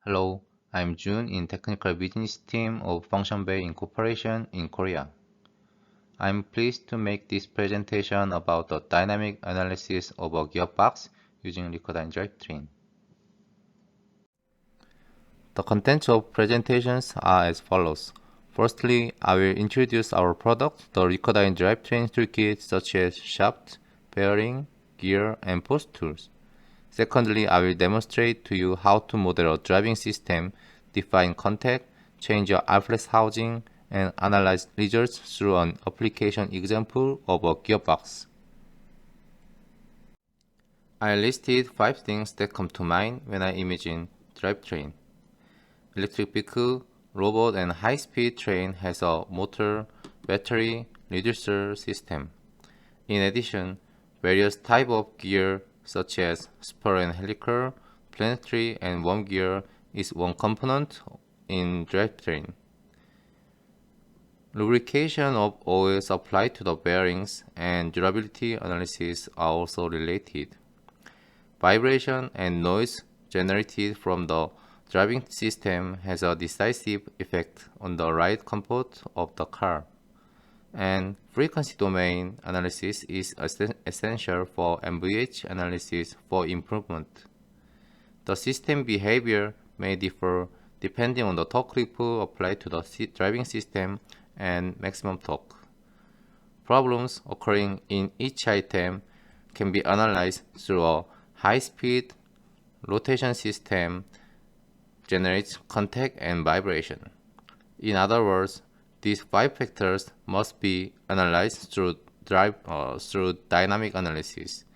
Hello, I'm Jun in Technical Business Team of Function Bay Incorporation in Korea. I'm pleased to make this presentation about the dynamic analysis of a gearbox using Recordine drivetrain. The contents of presentations are as follows. Firstly, I will introduce our product, the Recordine drivetrain toolkit such as shaft, bearing, gear, and post tools. Secondly, I will demonstrate to you how to model a driving system, define contact, change your iFlex housing, and analyze results through an application example of a gearbox. I listed 5 things that come to mind when I imagine drivetrain. Electric vehicle, robot, and high-speed train has a motor, battery, reducer system. In addition, various types of gear such as spur and helical, planetary, and worm gear is one component in drivetrain. Lubrication of oils applied to the bearings and durability analysis are also related. Vibration and noise generated from the driving system has a decisive effect on the ride comfort of the car, and frequency domain analysis is essential for MVH analysis for improvement. The system behavior may differ depending on the torque ripple applied to the driving system and maximum torque. Problems occurring in each item can be analyzed through a high-speed rotation system generates contact and vibration. In other words, these 5 factors must be analyzed through dynamic analysis.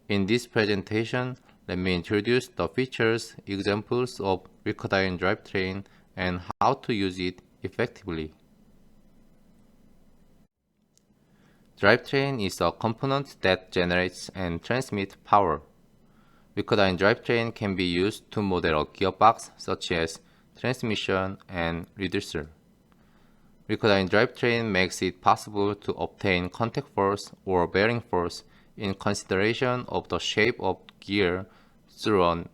In this presentation, let me introduce the features, examples of Recordine drivetrain, and how to use it effectively. Drivetrain is a component that generates and transmits power. Recordine drivetrain can be used to model a gearbox such as transmission and reducer. Recordine drivetrain makes it possible to obtain contact force or bearing force in consideration of the shape of gear through an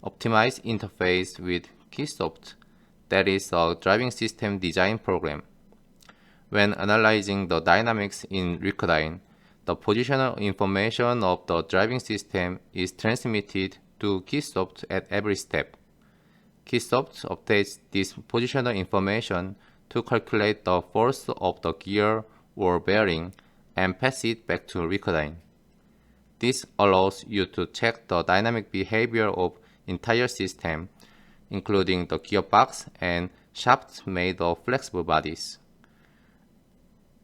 optimized interface with Keysoft, that is a driving system design program. When analyzing the dynamics in Recordine, the positional information of the driving system is transmitted to Keysoft at every step. Keysoft updates this positional information to calculate the force of the gear or bearing and pass it back to Recordine. This allows you to check the dynamic behavior of entire system, including the gearbox and shafts made of flexible bodies.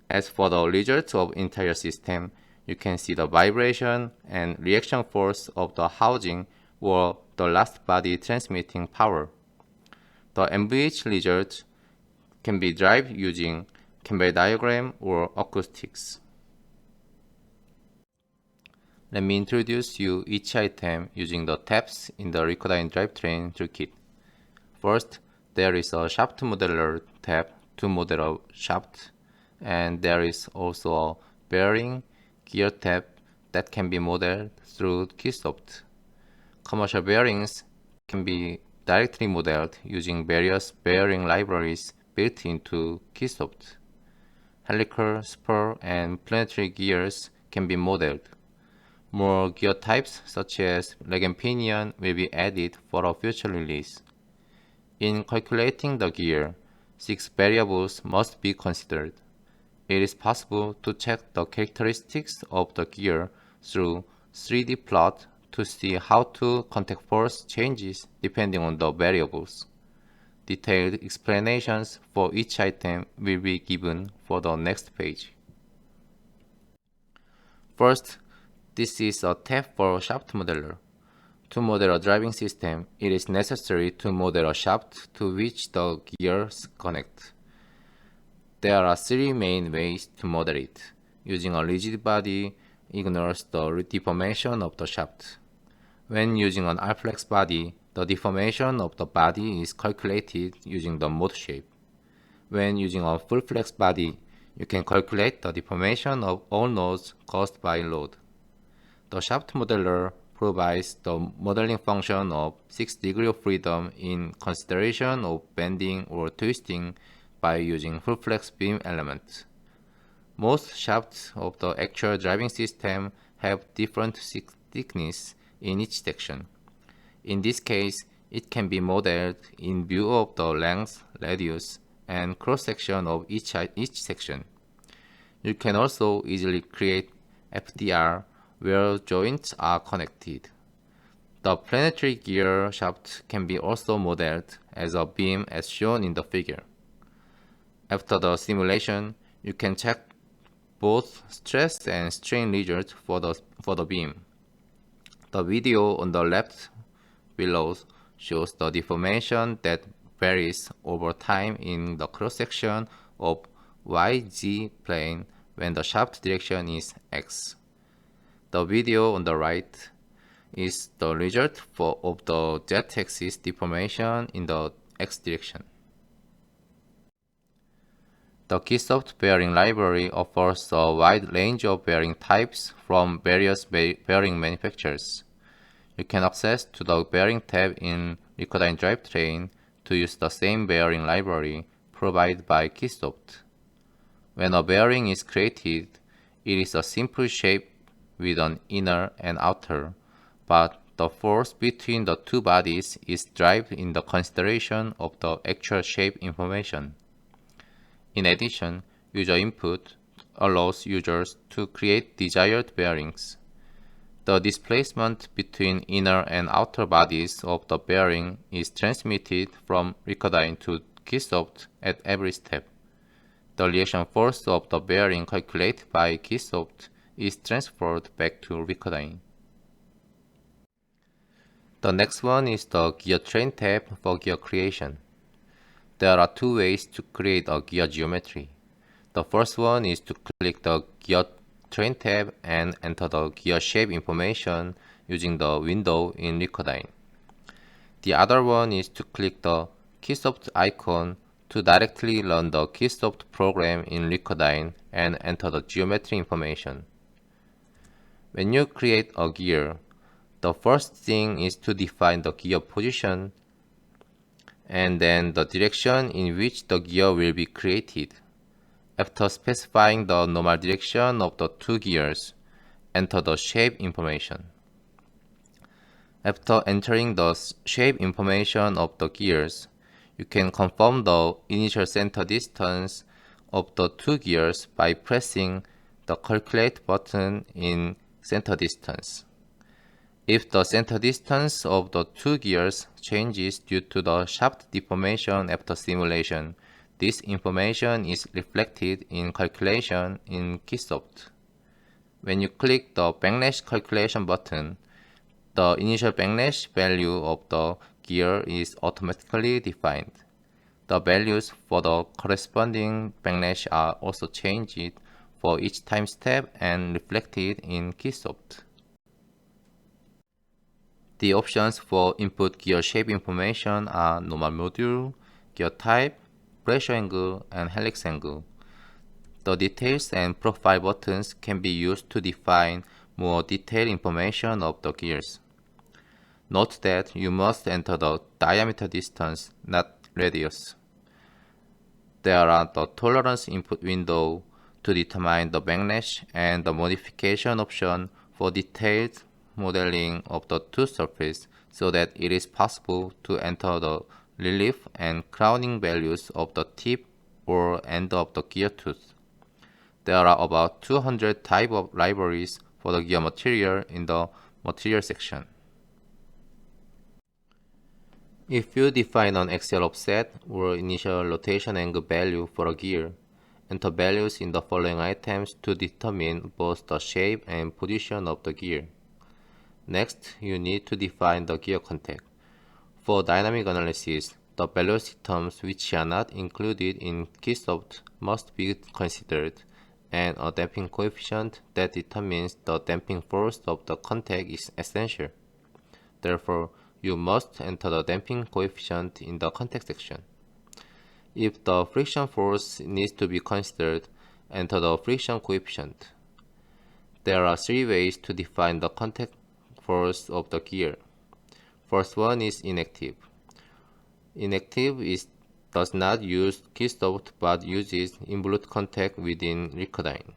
As for the results of entire system, you can see the vibration and reaction force of the housing or the last body transmitting power. The MVH results can be derived using Campbell diagram or acoustics. Let me introduce you each item using the tabs in the Recordine drivetrain toolkit. First, there is a shaft modeler tab to model a shaft, and there is also a bearing gear tab that can be modeled through Keysoft. Commercial bearings can be directly modeled using various bearing libraries built into Keysoft. Helical, spur, and planetary gears can be modeled. More gear types such as leg and pinion will be added for a future release. In calculating the gear, 6 variables must be considered. It is possible to check the characteristics of the gear through 3D plot to see how to contact force changes depending on the variables. Detailed explanations for each item will be given for the next page. First, this is a tab for shaft modeler. To model a driving system, it is necessary to model a shaft to which the gears connect. There are 3 main ways to model it. Using a rigid body ignores the deformation of the shaft. When using an iFlex body, the deformation of the body is calculated using the mode shape. When using a full flex body, you can calculate the deformation of all nodes caused by load. The shaft modeler provides the modeling function of 6 degrees of freedom in consideration of bending or twisting by using full flex beam elements. Most shafts of the actual driving system have different thickness in each section. In this case, it can be modeled in view of the length, radius, and cross-section of each section. You can also easily create FDR where joints are connected. The planetary gear shaft can be also modeled as a beam as shown in the figure. After the simulation, you can check both stress and strain results for the beam. The video on the left below shows the deformation that varies over time in the cross-section of YZ plane when the shaft direction is X. The video on the right is the result of the Z-axis deformation in the X direction. The Keysoft bearing library offers a wide range of bearing types from various bearing manufacturers. You can access to the bearing tab in Recordine Drivetrain to use the same bearing library provided by Keysoft. When a bearing is created, it is a simple shape with an inner and outer, but the force between the two bodies is derived in the consideration of the actual shape information. In addition, user input allows users to create desired bearings. The displacement between inner and outer bodies of the bearing is transmitted from Recordine to Keysoft at every step. The reaction force of the bearing calculated by Keysoft is transferred back to Recordine. The next one is the Gear Train tab for gear creation. There are two ways to create a gear geometry. The first one is to click the Gear Train tab and enter the gear shape information using the window in Recordine. The other one is to click the Keysoft icon to directly run the Keysoft program in Recordine and enter the geometry information. When you create a gear, the first thing is to define the gear position and then the direction in which the gear will be created. After specifying the normal direction of the two gears, enter the shape information. After entering the shape information of the gears, you can confirm the initial center distance of the two gears by pressing the Calculate button in Center Distance. If the center distance of the two gears changes due to the shaft deformation after simulation, this information is reflected in calculation in Keysoft. When you click the backlash calculation button, the initial backlash value of the gear is automatically defined. The values for the corresponding backlash are also changed for each time step and reflected in Keysoft. The options for input gear shape information are normal module, gear type, pressure angle, and helix angle. The details and profile buttons can be used to define more detailed information of the gears. Note that you must enter the diameter distance, not radius. There are the tolerance input window to determine the backlash and the modification option for detailed modeling of the tooth surface so that it is possible to enter the relief and crowning values of the tip or end of the gear tooth. There are about 200 types of libraries for the gear material in the material section. If you define an axial offset or initial rotation angle value for a gear, enter values in the following items to determine both the shape and position of the gear. Next, you need to define the gear contact. For dynamic analysis, the velocity terms which are not included in Keysoft must be considered, and a damping coefficient that determines the damping force of the contact is essential. Therefore, you must enter the damping coefficient in the contact section. If the friction force needs to be considered, enter the friction coefficient. There are three ways to define the contact force of the gear. First one is inactive. Inactive does not use Keysoft but uses involute contact within Recordine.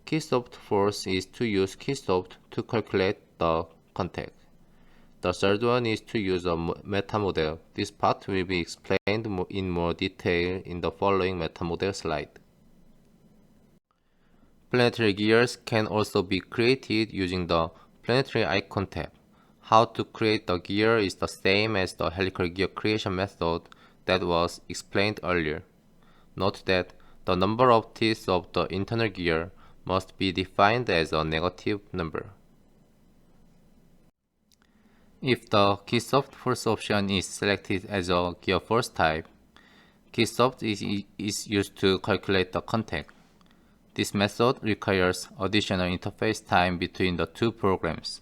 Keysoft force is to use Keysoft to calculate the contact. The third one is to use a meta model. This part will be explained in more detail in the following meta model slide. Planetary gears can also be created using the Planetary Icon tab. How to create the gear is the same as the helical gear creation method that was explained earlier. Note that the number of teeth of the internal gear must be defined as a negative number. If the Keysoft force option is selected as a gear force type, Keysoft is used to calculate the contact. This method requires additional interface time between the two programs.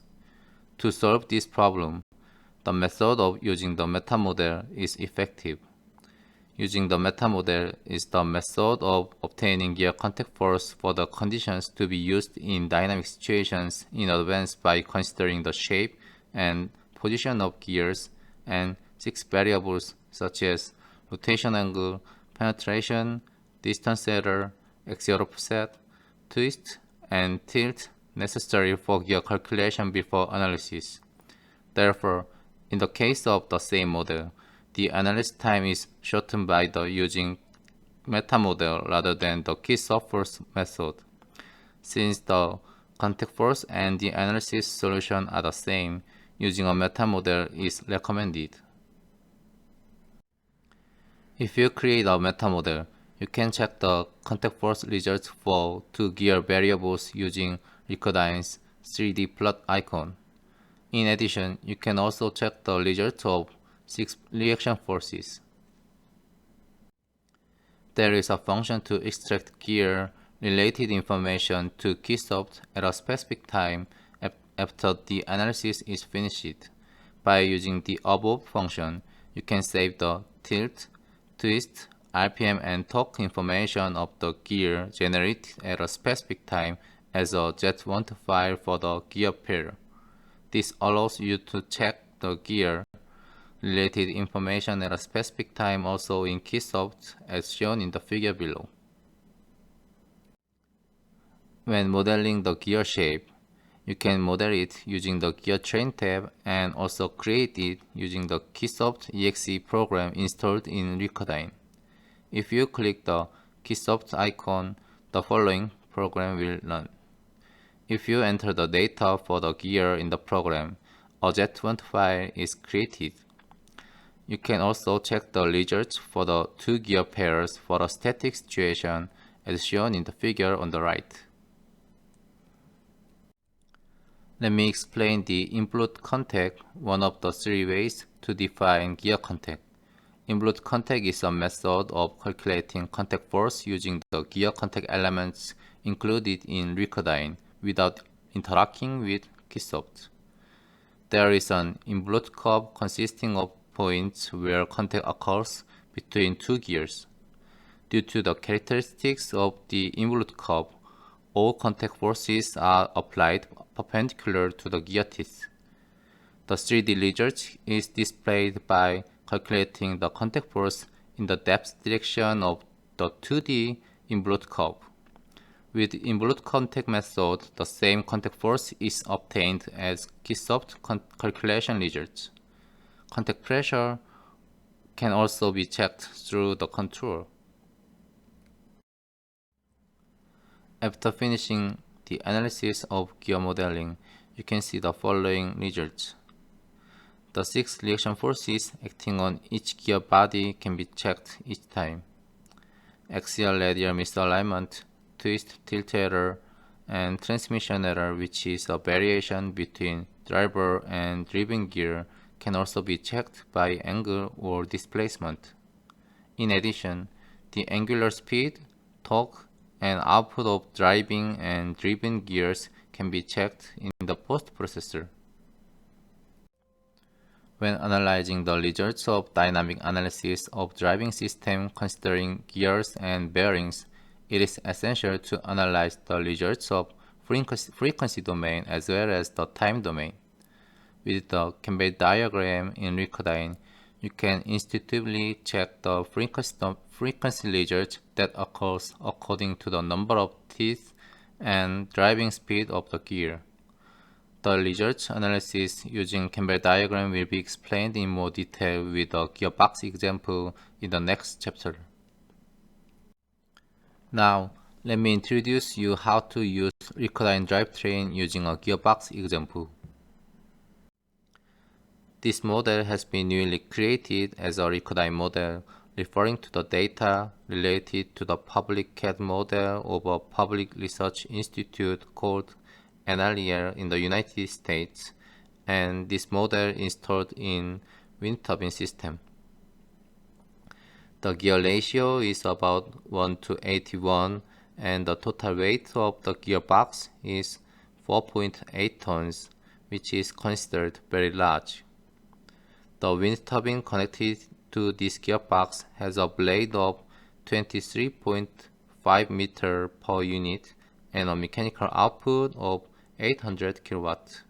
To solve this problem, the method of using the meta model is effective. Using the meta model is the method of obtaining gear contact force for the conditions to be used in dynamic situations in advance by considering the shape and position of gears and 6 variables such as rotation angle, penetration, distance error, axial offset, twist, and tilt necessary for gear calculation before analysis. Therefore, in the case of the same model, the analysis time is shortened by the using meta model rather than the Keysoft force method. Since the contact force and the analysis solution are the same, using a meta model is recommended. If you create a meta model, you can check the contact force results for two gear variables using Recordine's 3D plot icon. In addition, you can also check the results of 6 reaction forces. There is a function to extract gear-related information to Keysoft at a specific time after the analysis is finished. By using the above function, you can save the tilt, twist, RPM, and torque information of the gear generated at a specific time as a Z1 file for the gear pair. This allows you to check the gear-related information at a specific time also in Keysoft as shown in the figure below. When modeling the gear shape, you can model it using the Gear Train tab and also create it using the Keysoft exe program installed in Recordine. If you click the Keysoft icon, the following program will run. If you enter the data for the gear in the program, a Z1 file is created. You can also check the results for the two gear pairs for a static situation as shown in the figure on the right. Let me explain the involute contact, one of the 3 ways to define gear contact. Involute contact is a method of calculating contact force using the gear contact elements included in Recordine without interacting with Keysoft. There is an involute curve consisting of points where contact occurs between two gears. Due to the characteristics of the involute curve, all contact forces are applied perpendicular to the gear teeth. The 3D result is displayed by calculating the contact force in the depth direction of the 2D involute curve. With involute contact method, the same contact force is obtained as Keysoft calculation results. Contact pressure can also be checked through the control. After finishing the analysis of gear modeling, you can see the following results. The 6 reaction forces acting on each gear body can be checked each time. Axial radial misalignment, twist, tilt error, and transmission error, which is a variation between driver and driven gear, can also be checked by angle or displacement. In addition, the angular speed, torque, and output of driving and driven gears can be checked in the post-processor. When analyzing the results of dynamic analysis of driving system considering gears and bearings, it is essential to analyze the results of frequency domain as well as the time domain. With the Campbell diagram in Recordine, you can intuitively check the frequency results that occurs according to the number of teeth and driving speed of the gear. The results analysis using Campbell diagram will be explained in more detail with a gearbox example in the next chapter. Now, let me introduce you how to use Recordine drivetrain using a gearbox example. This model has been newly created as a Recordine model, referring to the data related to the public CAD model of a public research institute called NREL in the United States, and this model installed in wind turbine system. The gear ratio is about 1:81, and the total weight of the gearbox is 4.8 tons, which is considered very large. The wind turbine connected to this gearbox has a blade of 23.5 meter per unit and a mechanical output of 800 kilowatts.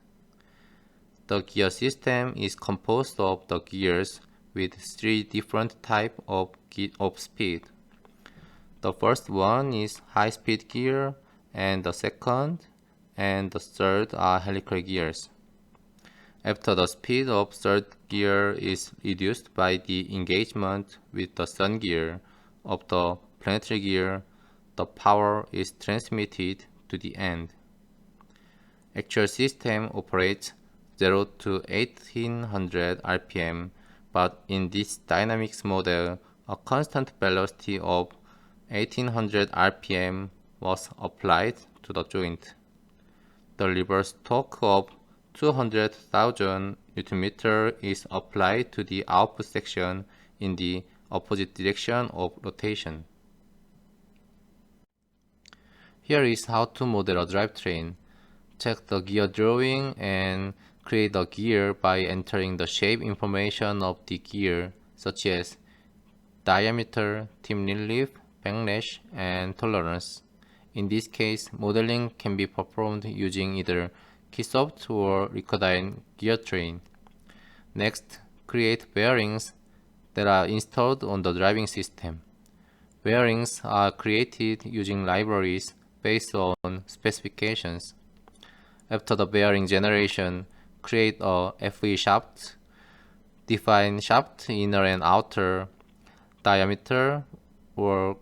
The gear system is composed of the gears with 3 different types of speed. The first one is high-speed gear, and the second and the third are helical gears. After the speed of third gear is reduced by the engagement with the sun gear of the planetary gear, the power is transmitted to the end. Actual system operates 0 to 1800 RPM, but in this dynamics model, a constant velocity of 1800 RPM was applied to the joint. The reverse torque of 200,000 Nm is applied to the output section in the opposite direction of rotation. Here is how to model a drivetrain. Check the gear drawing and create a gear by entering the shape information of the gear, such as diameter, tip relief, backlash, and tolerance. In this case, modeling can be performed using either Keysoft or Recordine GearTrain. Next, create bearings that are installed on the driving system. Bearings are created using libraries based on specifications. After the bearing generation, create a FE shaft, define shaft inner and outer diameter or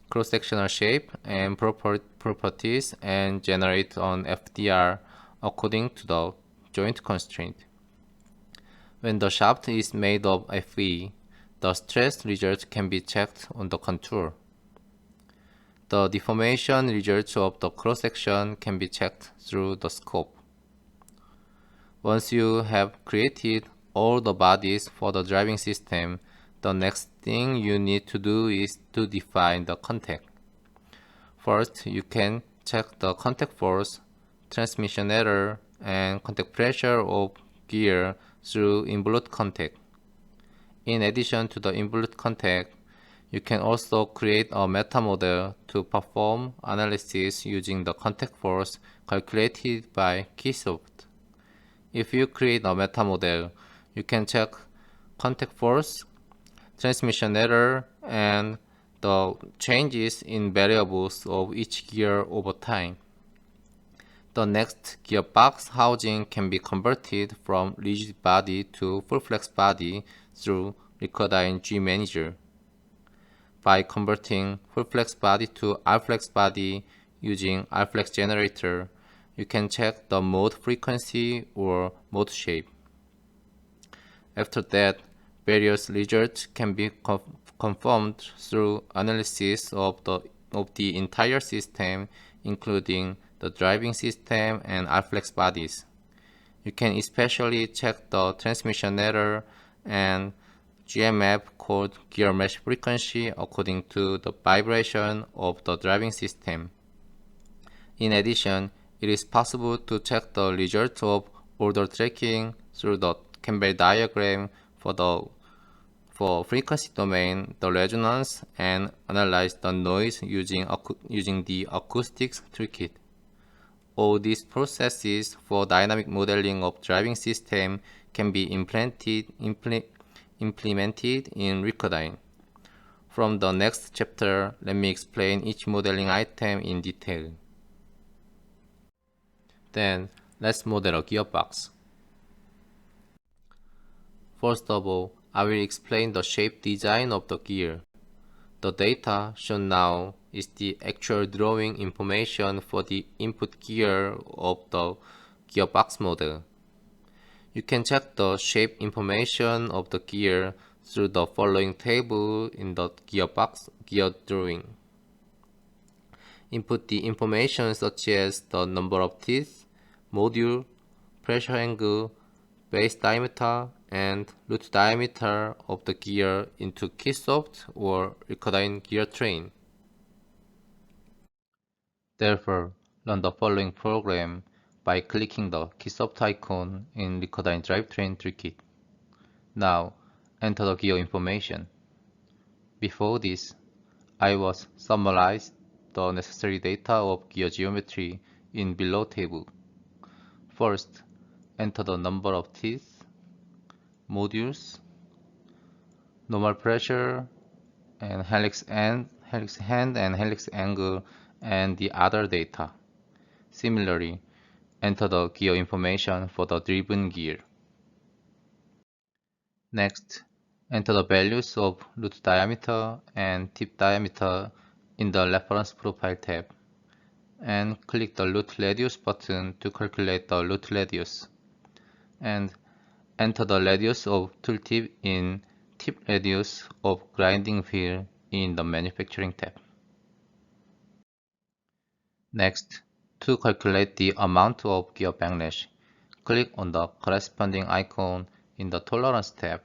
cross-sectional shape and properties, and generate an FDR according to the joint constraint. When the shaft is made of FE, the stress result can be checked on the contour. The deformation results of the cross-section can be checked through the scope. Once you have created all the bodies for the driving system, the next thing you need to do is to define the contact. First, you can check the contact force, transmission error, and contact pressure of gear through involute contact. In addition to the involute contact, you can also create a meta model to perform analysis using the contact force calculated by Keysoft. If you create a meta model, you can check contact force, transmission error, and the changes in variables of each gear over time. The next, gearbox housing can be converted from rigid body to full flex body through Recordine G Manager. By converting full flex body to R-flex body using R-flex generator, you can check the mode frequency or mode shape. After that, various results can be confirmed through analysis of the entire system, including the driving system and R-flex bodies. You can especially check the transmission error and GMF called gear mesh frequency according to the vibration of the driving system. In addition, it is possible to check the results of order tracking through the Campbell diagram for frequency domain, the resonance, and analyze the noise using the acoustics toolkit. All these processes for dynamic modeling of driving system can be implemented in Recordine. From the next chapter, let me explain each modeling item in detail. Then, let's model a gearbox. First of all, I will explain the shape design of the gear. The data shown now is the actual drawing information for the input gear of the gearbox model. You can check the shape information of the gear through the following table in the gearbox gear drawing. Input the information such as the number of teeth, module, pressure angle, base diameter, and root diameter of the gear into Keysoft or Recordine gear train. Therefore, run the following program by clicking the Keysoft icon in Recordine drivetrain toolkit. Now, enter the gear information. Before this, I was summarized the necessary data of gear geometry in below table. First, enter the number of teeth, modules, normal pressure, and helix hand and helix angle, and the other data. Similarly, enter the gear information for the driven gear. Next, enter the values of root diameter and tip diameter in the reference profile tab, and click the root radius button to calculate the root radius, and enter the radius of tooltip in tip radius of grinding wheel in the manufacturing tab. Next, to calculate the amount of gear backlash, click on the corresponding icon in the tolerance tab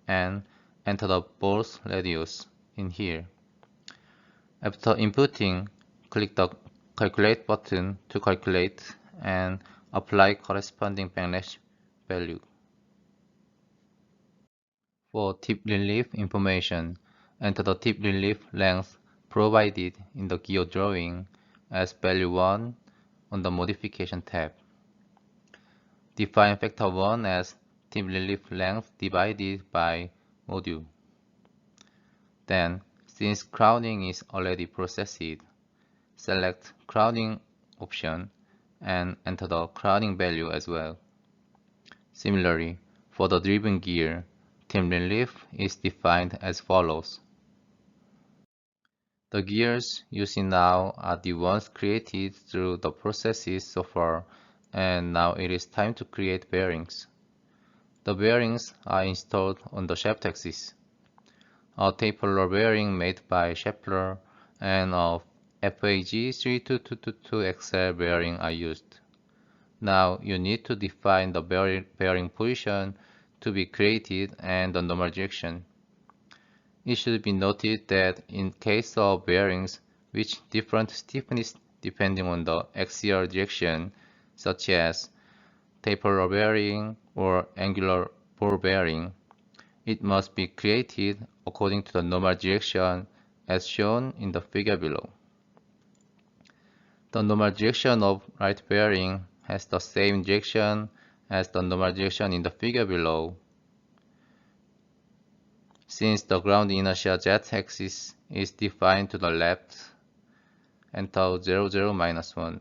and enter the both radius in here. After inputting, click the calculate button to calculate and apply corresponding backlash value. For tip relief information, enter the tip relief length provided in the gear drawing as value 1 on the modification tab. Define factor 1 as tip relief length divided by module. Then, since crowning is already processed, select crowning option and enter the crowning value as well. Similarly, for the driven gear, tip relief is defined as follows. The gears using now are the ones created through the processes so far, and now it is time to create bearings. The bearings are installed on the shaft axis. A tapered bearing made by Schaeffler and a FAG 32222XL bearing are used. Now you need to define the bearing position to be created and the normal direction. It should be noted that in case of bearings which different stiffness depending on the axial direction, such as tapered bearing or angular ball bearing, it must be created according to the normal direction as shown in the figure below. The normal direction of right bearing has the same direction as the normal direction in the figure below. Since the ground inertia z-axis is defined to the left, enter 00-1.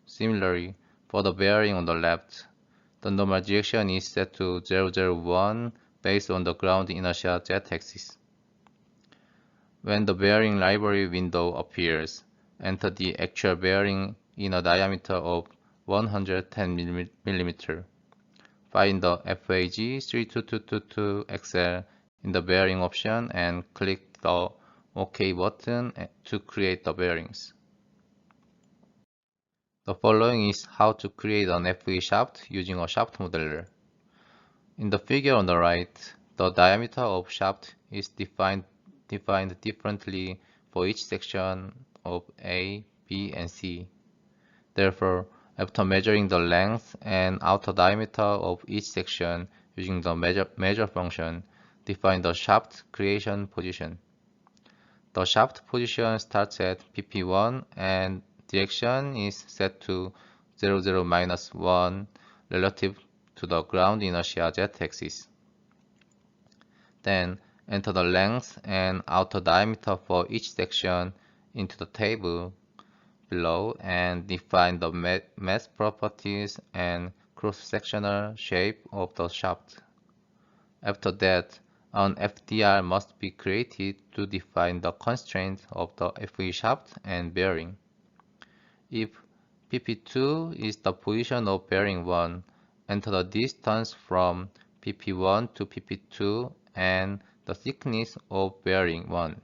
Similarly, for the bearing on the left, the normal direction is set to 001 based on the ground inertia z-axis. When the bearing library window appears, enter the actual bearing in a diameter of 110 mm. Find the FAG 32222XL in the bearing option and click the OK button to create the bearings. The following is how to create an FE shaft using a shaft modeler. In the figure on the right, the diameter of shaft is defined differently for each section of A, B, and C. Therefore, after measuring the length and outer diameter of each section using the measure function, define the shaft creation position. The shaft position starts at PP1 and direction is set to 0, 0, minus 1 relative to the ground inertia z-axis. Then enter the length and outer diameter for each section into the table below and define the mass properties and cross-sectional shape of the shaft. After that, an FDR must be created to define the constraints of the FE shaft and bearing. If PP2 is the position of bearing 1, enter the distance from PP1 to PP2 and the thickness of bearing 1.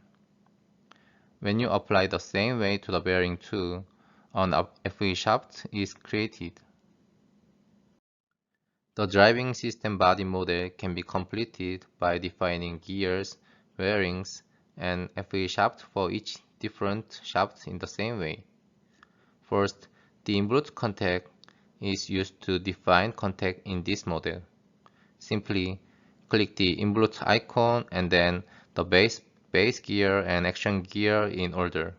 When you apply the same way to the bearing 2, an FE shaft is created. The driving system body model can be completed by defining gears, bearings, and FE shaft for each different shaft in the same way. First, the involute contact is used to define contact in this model. Simply click the involute icon and then the base gear and action gear in order.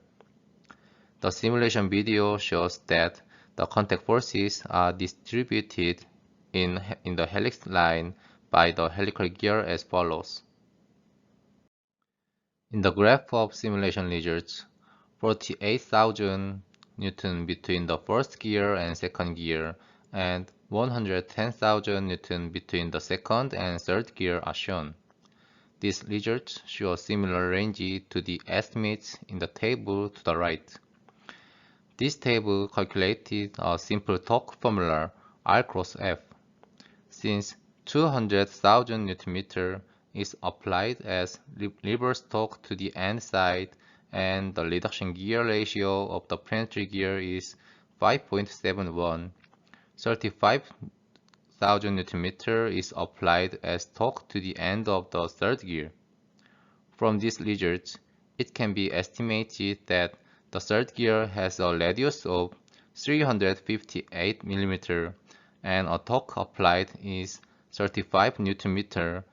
The simulation video shows that the contact forces are distributed in the helix line by the helical gear as follows. In the graph of simulation results, 48,000 Newton between the first gear and second gear, and 110,000 Newton between the second and third gear are shown. These results show a similar range to the estimates in the table to the right. This table calculated a simple torque formula R cross F. Since 200,000 Nm is applied as reverse torque to the end side and the reduction gear ratio of the planetary gear is 5.71, 35,000 Nm is applied as torque to the end of the third gear. From these results, it can be estimated that the third gear has a radius of 358 mm and a torque applied is 35 Nm,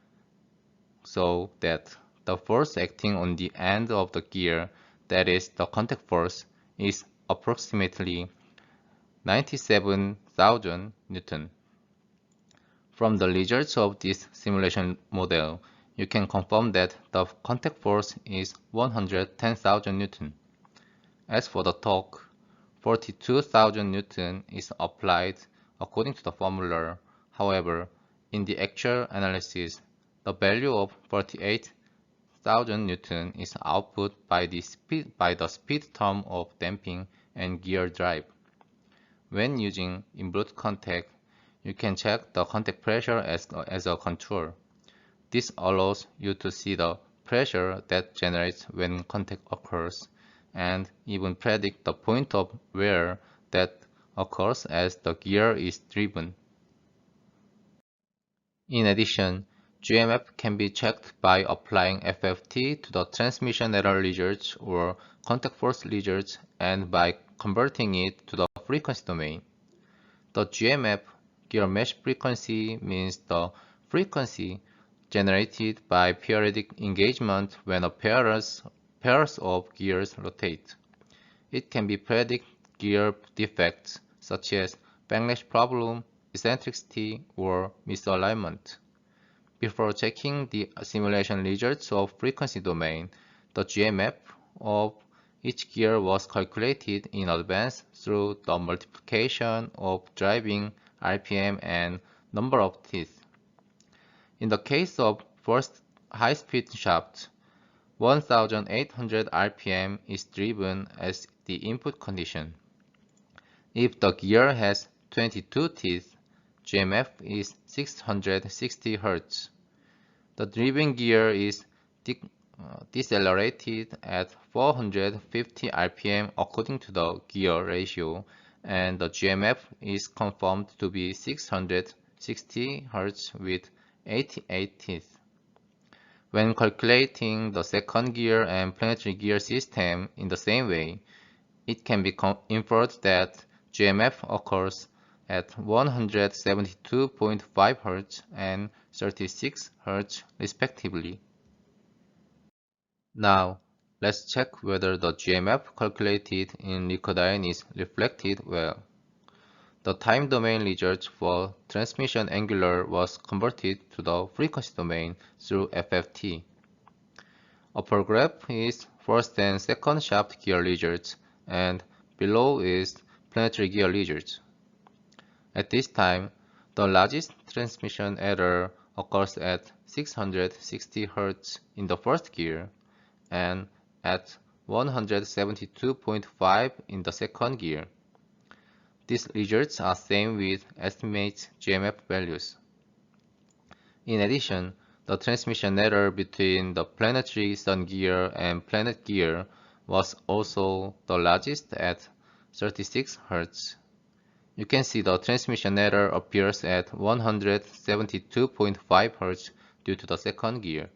so that the force acting on the end of the gear, that is the contact force, is approximately 97,000 Newton. From the results of this simulation model, you can confirm that the contact force is 110,000 Newton. As for the torque, 42,000 Newton is applied according to the formula. However, in the actual analysis, the value of 48,000 Newton is output by the speed term of damping and gear drive. When using involute contact, you can check the contact pressure as a control. This allows you to see the pressure that generates when contact occurs, and even predict the point of wear that occurs as the gear is driven. In addition, GMF can be checked by applying FFT to the transmission error results or contact force results and by converting it to the frequency domain. The GMF, gear mesh frequency, means the frequency generated by periodic engagement when a pairs of gears rotate. It can be predict gear defects such as backlash problem, eccentricity, or misalignment. Before checking the simulation results of frequency domain, the GMF of each gear was calculated in advance through the multiplication of driving RPM and number of teeth. In the case of first high-speed shaft, 1,800 RPM is driven as the input condition. If the gear has 22 teeth, GMF is 660 Hz. The driven gear is decelerated at 450 RPM according to the gear ratio, and the GMF is confirmed to be 660 Hz with 88 teeth. When calculating the second gear and planetary gear system in the same way, it can be inferred that GMF occurs at 172.5 Hz and 36 Hz respectively. Now, let's check whether the GMF calculated in Ricodyne is reflected well. the time domain result for transmission angular was converted to the frequency domain through FFT. Upper graph is first and second shaft gear results, and below is planetary gear results. At this time, the largest transmission error occurs at 660 Hz in the first gear and at 172.5 in the second gear. These results are same with estimated GMF values. In addition, the transmission error between the planetary sun gear and planet gear was also the largest at 36 Hz. You can see the transmission error appears at 172.5 Hz due to the second gear.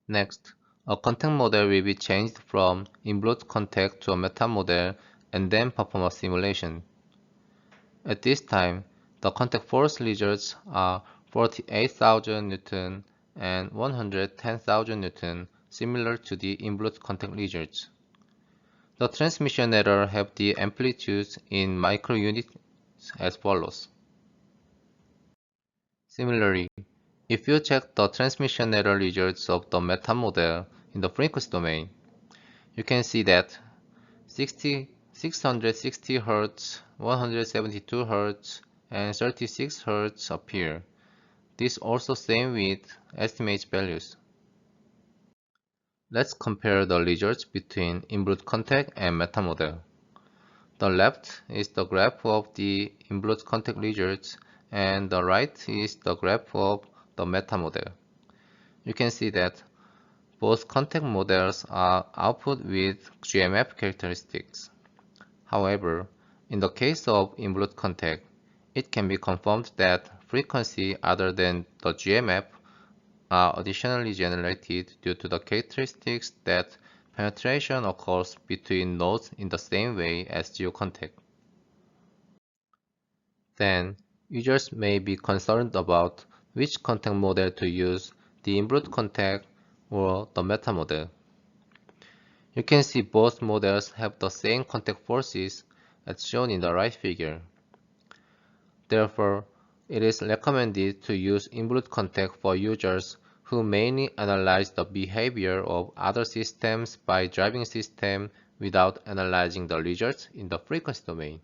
Next, a contact model will be changed from in-blood contact to a meta model and then perform a simulation. At this time, the contact force results are 48,000 Newton and 110,000 Newton, similar to the in-blood contact results. The transmission error have the amplitudes in microunits as follows. Similarly, if you check the transmission error results of the meta model in the frequency domain, you can see that 660 Hz, 172 Hz, and 36 Hz appear. This also same with estimated values. Let's compare the results between in-blood contact and meta model. The left is the graph of the in-blood contact results, and the right is the graph of the meta model. You can see that both contact models are output with GMF characteristics. However, in the case of in-blood contact, it can be confirmed that frequency other than the GMF are additionally generated due to the characteristics that penetration occurs between nodes in the same way as geocontact. Then, users may be concerned about which contact model to use, the in-blood contact or the meta model. You can see both models have the same contact forces as shown in the right figure. Therefore, it is recommended to use in-blood contact for users who mainly analyze the behavior of other systems by driving system without analyzing the results in the frequency domain.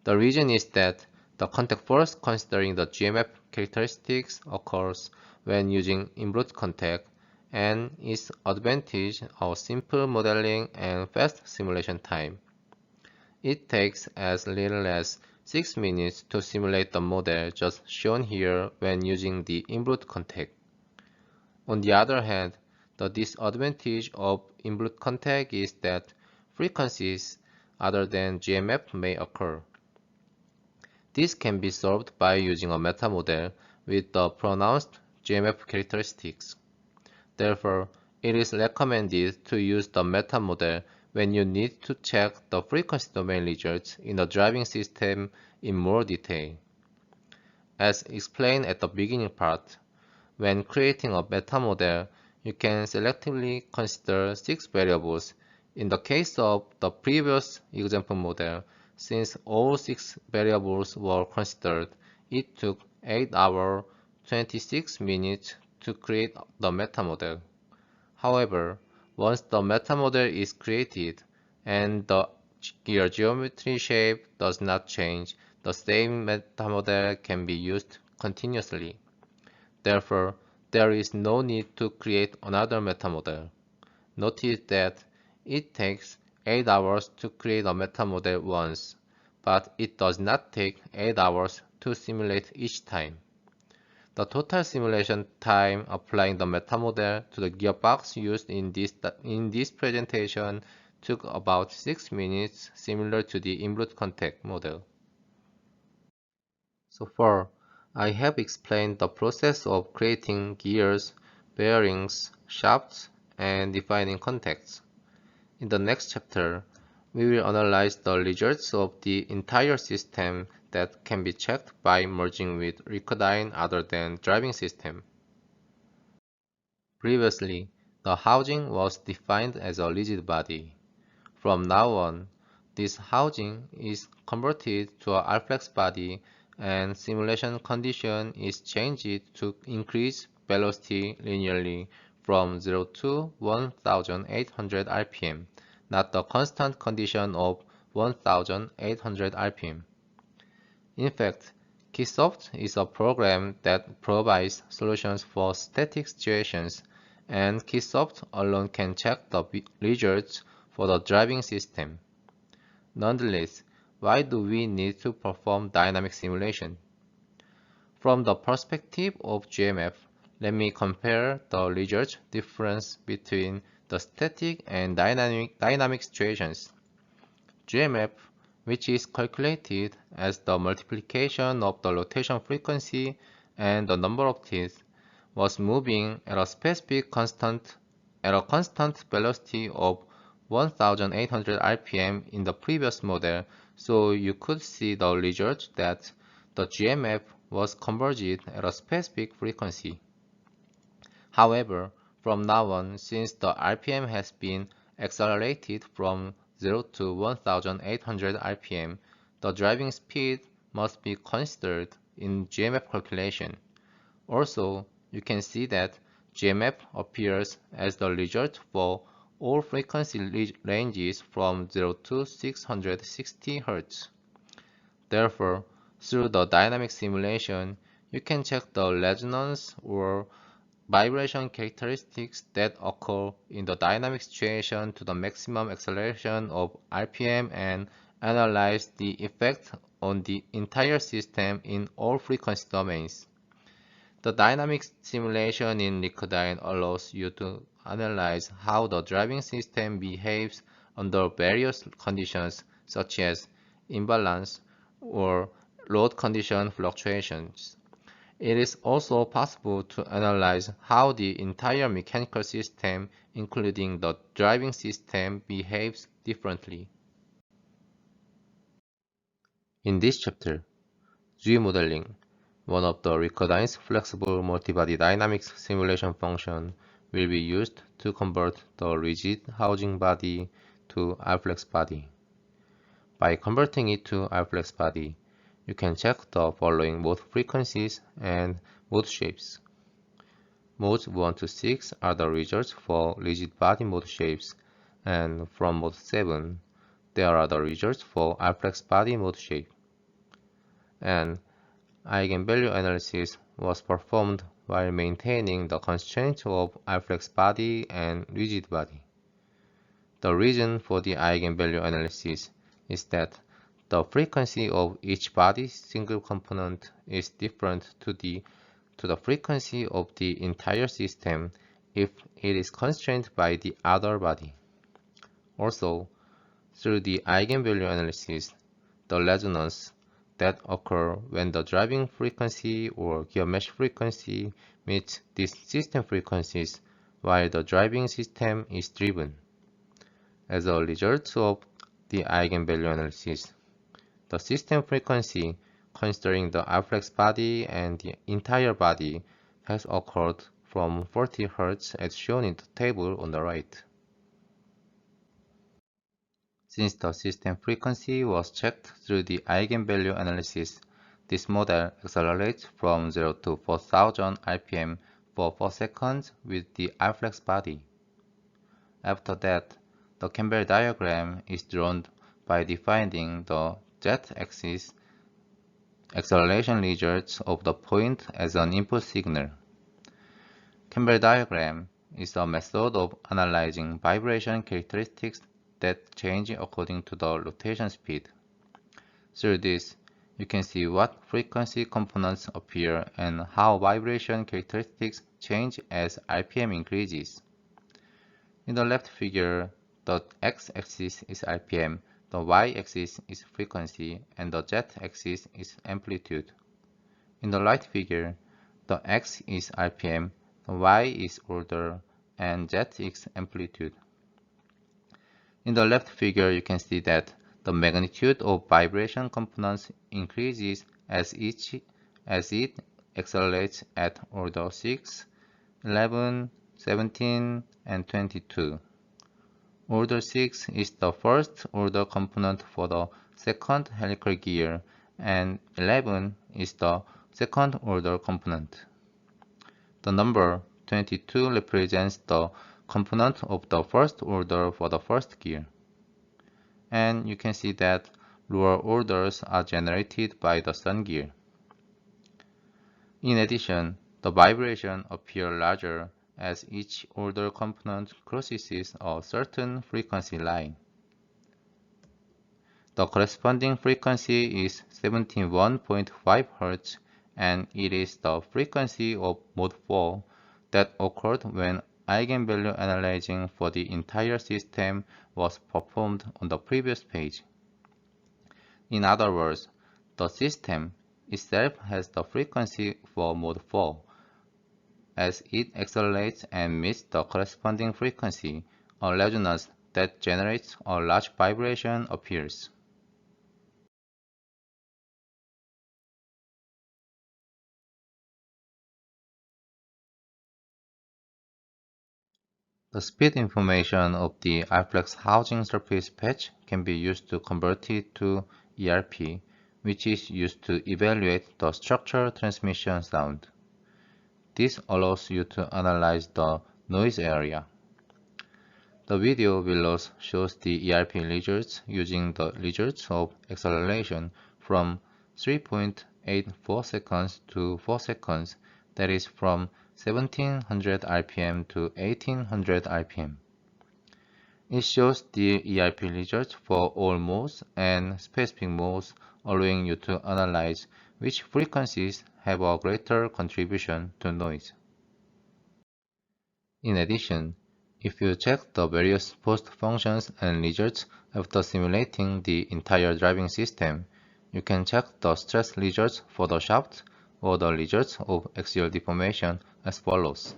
The reason is that the contact force considering the GMF characteristics occurs when using in-blood contact, and its advantage are simple modeling and fast simulation time. It takes as little as 6 minutes to simulate the model just shown here when using the in-blood contact. On the other hand, the disadvantage of in-blood contact is that frequencies other than GMF may occur. This can be solved by using a meta model with the pronounced GMF characteristics. Therefore, it is recommended to use the meta model when you need to check the frequency domain results in the driving system in more detail. As explained at the beginning part, when creating a meta model, you can selectively consider 6 variables. In the case of the previous example model, since all 6 variables were considered, it took 8 hours 26 minutes to create the meta model. However, once the meta model is created and the gear geometry shape does not change, the same meta model can be used continuously. Therefore, there is no need to create another meta model. Notice that it takes 8 hours to create a meta model once, but it does not take 8 hours to simulate each time. The total simulation time applying the meta model to the gearbox used in this presentation took about 6 minutes, similar to the in-blood contact model. So far, I have explained the process of creating gears, bearings, shafts, and defining contacts. In the next chapter, we will analyze the results of the entire system that can be checked by merging with Recordine other than driving system. Previously, the housing was defined as a rigid body. From now on, this housing is converted to a Alflex body and simulation condition is changed to increase velocity linearly from 0 to 1800 rpm, not the constant condition of 1800 rpm. In fact, Keysoft is a program that provides solutions for static situations, and Keysoft alone can check the results for the driving system. Nonetheless, why do we need to perform dynamic simulation? From the perspective of GMF, let me compare the result difference between the static and dynamic situations. GMF, which is calculated as the multiplication of the rotation frequency and the number of teeth, was moving at a specific constant velocity of 1800 rpm in the previous model, so you could see the result that the GMF was converged at a specific frequency. However, from now on, since the RPM has been accelerated from 0 to 1800 rpm, the driving speed must be considered in GMF calculation. Also, you can see that GMF appears as the result for all frequency ranges from 0 to 660 Hz. Therefore, through the dynamic simulation, you can check the resonance or vibration characteristics that occur in the dynamic situation to the maximum acceleration of RPM and analyze the effect on the entire system in all frequency domains. The dynamic simulation in Liquidine allows you to analyze how the driving system behaves under various conditions such as imbalance or load condition fluctuations. It is also possible to analyze how the entire mechanical system, including the driving system, behaves differently. In this chapter, G-modeling, one of the Ricordine's flexible multibody dynamics simulation function, will be used to convert the rigid housing body to Alflex body. By converting it to Alflex body, you can check the following mode frequencies and mode shapes. Modes 1 to 6 are the results for rigid body mode shapes, and from mode 7, there are the results for Alflex body mode shape. And eigenvalue analysis was performed while maintaining the constraints of Alflex body and rigid body. The reason for the eigenvalue analysis is that the frequency of each body's single component is different to the frequency of the entire system if it is constrained by the other body. Also, through the eigenvalue analysis, the resonance that occur when the driving frequency or gear mesh frequency meets these system frequencies while the driving system is driven. As a result of the eigenvalue analysis, the system frequency, considering the Alflex body and the entire body, has occurred from 40 Hz as shown in the table on the right. Since the system frequency was checked through the eigenvalue analysis, this model accelerates from 0 to 4000 rpm for 4 seconds with the Alflex body. After that, the Campbell diagram is drawn by defining the z-axis acceleration results of the point as an input signal. Campbell diagram is a method of analyzing vibration characteristics that change according to the rotation speed. Through this, you can see what frequency components appear and how vibration characteristics change as RPM increases. In the left figure, the x-axis is RPM, the y-axis is frequency, and the z-axis is amplitude. In the right figure, the x is RPM, the y is order, and z is amplitude. In the left figure, you can see that the magnitude of vibration components increases as it accelerates at order 6, 11, 17, and 22. Order 6 is the first order component for the second helical gear, and 11 is the second order component. The number 22 represents the component of the first order for the first gear. And you can see that lower orders are generated by the sun gear. In addition, the vibration appears larger as each order component crosses a certain frequency line. The corresponding frequency is 71.5 Hz, and it is the frequency of mode 4 that occurred when eigenvalue analyzing for the entire system was performed on the previous page. In other words, the system itself has the frequency for mode 4. As it accelerates and meets the corresponding frequency, a resonance that generates a large vibration appears. The speed information of the iFlex housing surface patch can be used to convert it to ERP, which is used to evaluate the structure transmission sound. This allows you to analyze the noise area. The video below shows the ERP results using the results of acceleration from 3.84 seconds to 4 seconds, that is from 1700 RPM to 1800 RPM. It shows the ERP results for all modes and specific modes, allowing you to analyze which frequencies have a greater contribution to noise. In addition, if you check the various post functions and results after simulating the entire driving system, you can check the stress results for the shaft or the results of axial deformation as follows.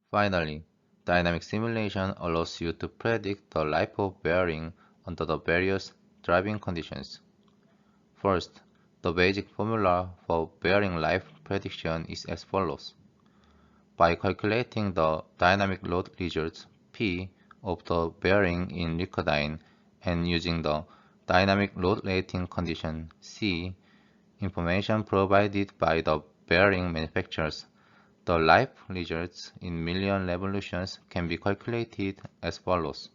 Finally, dynamic simulation allows you to predict the life of bearing under the various driving conditions. First, the basic formula for bearing life prediction is as follows. By calculating the dynamic load results P of the bearing in Ricodyne and using the dynamic load rating condition C, information provided by the bearing manufacturers, the life results in million revolutions can be calculated as follows.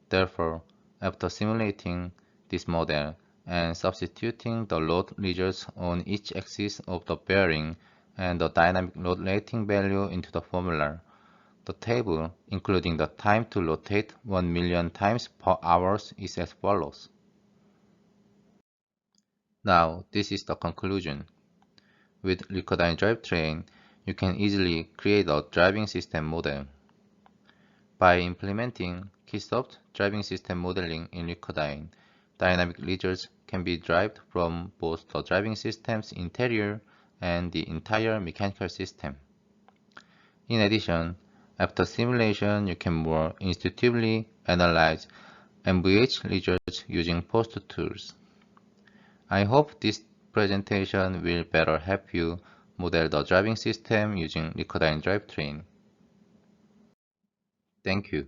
Therefore, after simulating this model and substituting the load results on each axis of the bearing and the dynamic load rating value into the formula, the table, including the time to rotate 1 million times per hour, is as follows. Now, this is the conclusion. With Ricodyne drivetrain, you can easily create a driving system model. By implementing Keysoft driving system modeling in Ricodyne, dynamic results can be derived from both the driving system's interior and the entire mechanical system. In addition, after simulation, you can more intuitively analyze MVH results using post tools. I hope this presentation will better help you model the driving system using Ricodyne drivetrain. Thank you.